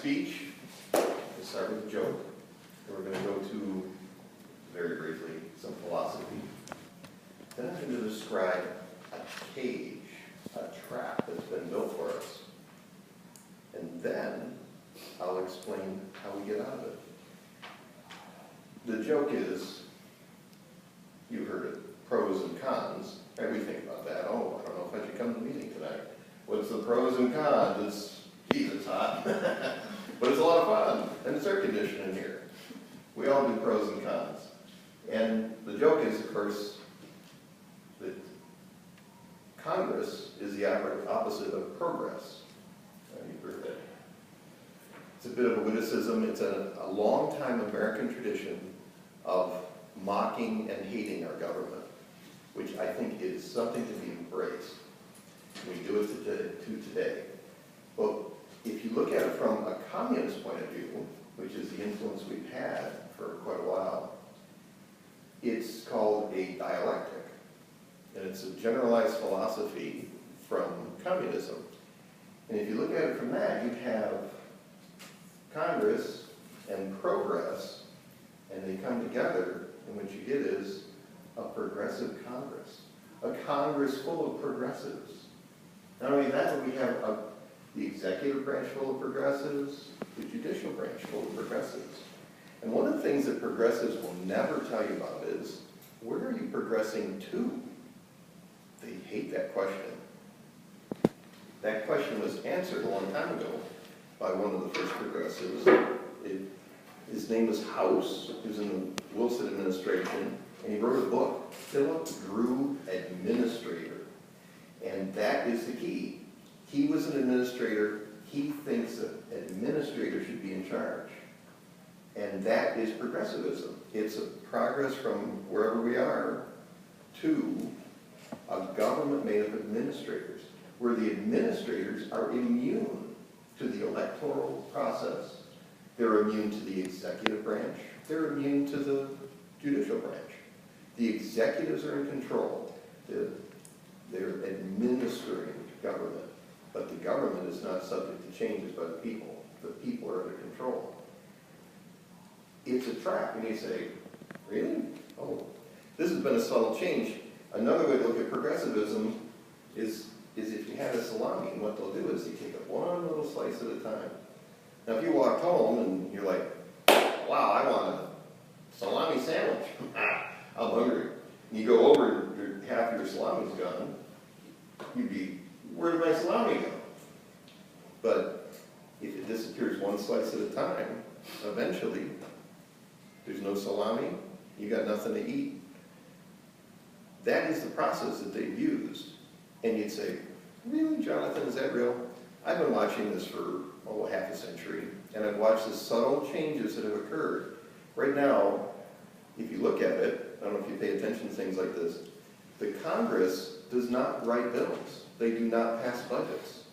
speech, I start with a joke, and we're going to go to, very briefly, some philosophy. Then I'm going to describe a cage, a trap that's been built for us. And then I'll explain how we get out of it. The joke is, you've heard it, pros and cons. And we think about that. Oh, I don't know if I should come to the meeting tonight. What's the pros and cons? It's hot. But it's a lot of fun. And it's air conditioned in here. We all do pros and cons. And the joke is, of course, that Congress is the opposite of progress. You've heard that. It's a bit of a witticism. It's a long-time American tradition of mocking and hating our government, which I think is something to be embraced. We do it today. But if you look at it from a communist point of view, which is the influence we've had for quite a while, it's called a dialectic. And it's a generalized philosophy from communism. And if you look at it from that, you have Congress and progress, and they come together, and what you get is a progressive Congress. A Congress full of progressives. Not only that, but we have the executive branch full of progressives, the judicial branch full of progressives. And one of the things that progressives will never tell you about is, where are you progressing to? They hate that question. That question was answered a long time ago by one of the first progressives. His name was House. He was in the Wilson administration, and he wrote a book, Philip Drew Administrator. And that is the key. He was an administrator. He thinks that an administrator should be in charge. And that is progressivism. It's a progress from wherever we are to a government made of administrators, where the administrators are immune to the electoral process. They're immune to the executive branch. They're immune to the judicial branch. The executives are in control. They're administering government. But the government is not subject to changes by the people. The people are under control. It's a trap. And you say, really? Oh, this has been a subtle change. Another way to look at progressivism is if you had a salami, and what they'll do is they take it one little slice at a time. Now, if you walked home and you're like, wow, I want a salami sandwich. I'm hungry. And you go over and half your salami's gone. You'd be, where did my salami go? But if it disappears one slice at a time, eventually, there's no salami, you got nothing to eat. That is the process that they've used. And you'd say, really, Jonathan, is that real? I've been watching this for, half a century, and I've watched the subtle changes that have occurred. Right now, if you look at it, I don't know if you pay attention to things like this, the Congress does not write bills. They do not pass budgets.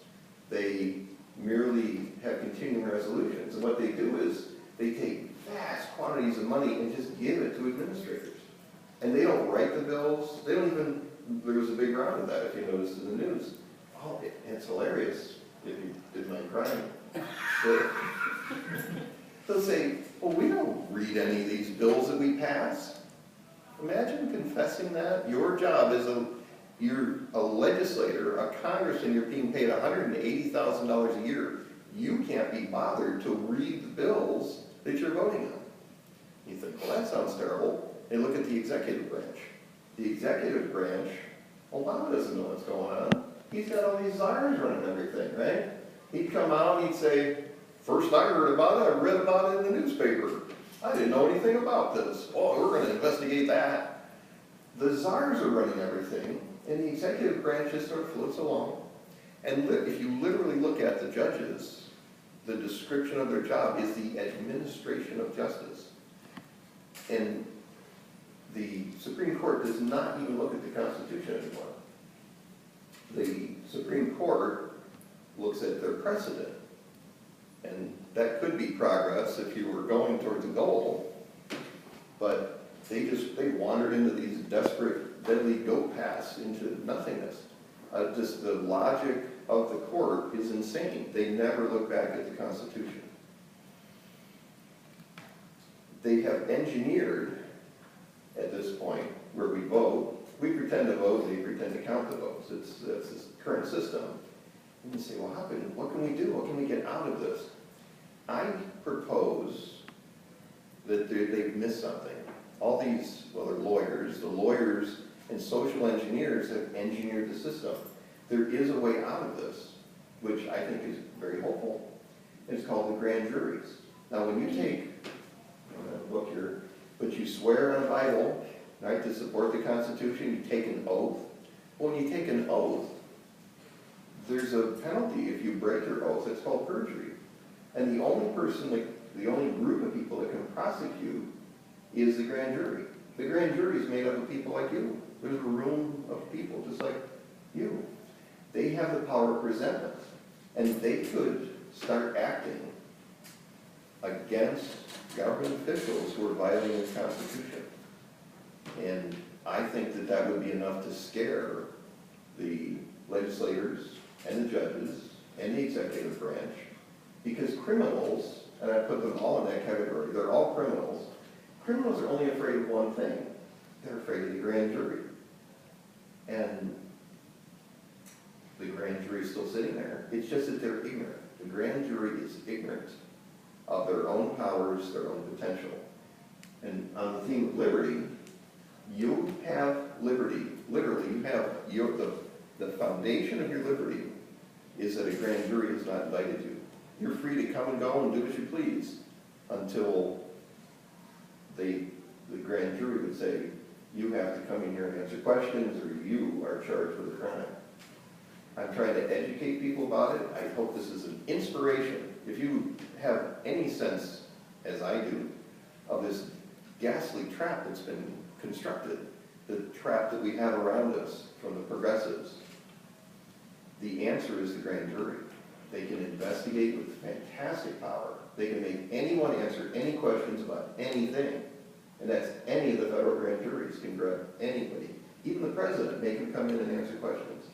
They merely have continuing resolutions. And what they do is they take vast quantities of money and just give it to administrators. And they don't write the bills. They don't even, there was a big round of that, if you noticed in the news. Oh, it's hilarious if you didn't mind crying. They'll say, well, we don't read any of these bills that we pass. Imagine confessing that. Your job is you're a legislator, a congressman, you're being paid $180,000 a year. You can't be bothered to read the bills that you're voting on. You think, well, that sounds terrible. They look at the executive branch. The executive branch, Obama doesn't know what's going on. He's got all these czars running everything, right? He'd come out and he'd say, first I heard about it, I read about it in the newspaper. I didn't know anything about this. Oh, we're going to investigate that. The czars are running everything, and the executive branch just sort of floats along. And if you literally look at the judges, the description of their job is the administration of justice. And the Supreme Court does not even look at the Constitution anymore. The Supreme Court looks at their precedent. And that could be progress if you were going towards a goal. But they wandered into these desperate, deadly goat paths into nothingness. Just the logic of the court is insane. They never look back at the Constitution. they have engineered, at this point, where we vote, we pretend to vote, they pretend to count the votes. It's this current system. And you say, well, what can we do? What can we get out of this? I propose that they've missed something. All these, well, they're lawyers. The lawyers and social engineers have engineered the system. There is a way out of this, which I think is very hopeful. It's called the grand juries. Now, when you take, I'm going to look here, but you swear on a Bible, right, to support the Constitution, you take an oath. Well, when you take an oath, there's a penalty if you break your oath. It's called perjury. And the only person, the only group of people that can prosecute is the grand jury. The grand jury is made up of people like you. There's a room of people just like you. They have the power of presentment. And they could start acting against government officials who are violating the Constitution. And I think that that would be enough to scare the legislators and the judges and the executive branch, because criminals, and I put them all in that category, they're all criminals. Criminals are only afraid of one thing. They're afraid of the grand jury. And the grand jury is still sitting there. It's just that they're ignorant. The grand jury is ignorant of their own powers, their own potential. And on the theme of liberty, you have liberty. Literally, you have the foundation of your liberty is that a grand jury has not indicted you. You're free to come and go and do as you please until the grand jury would say, you have to come in here and answer questions, or you are charged with a crime. I'm trying to educate people about it. I hope this is an inspiration. If you have any sense, as I do, of this ghastly trap that's been constructed, the trap that we have around us from the progressives, the answer is the grand jury. They can investigate with fantastic power. They can make anyone answer any questions about anything. And that's any of the federal grand juries can grab anybody. Even the president, make him come in and answer questions.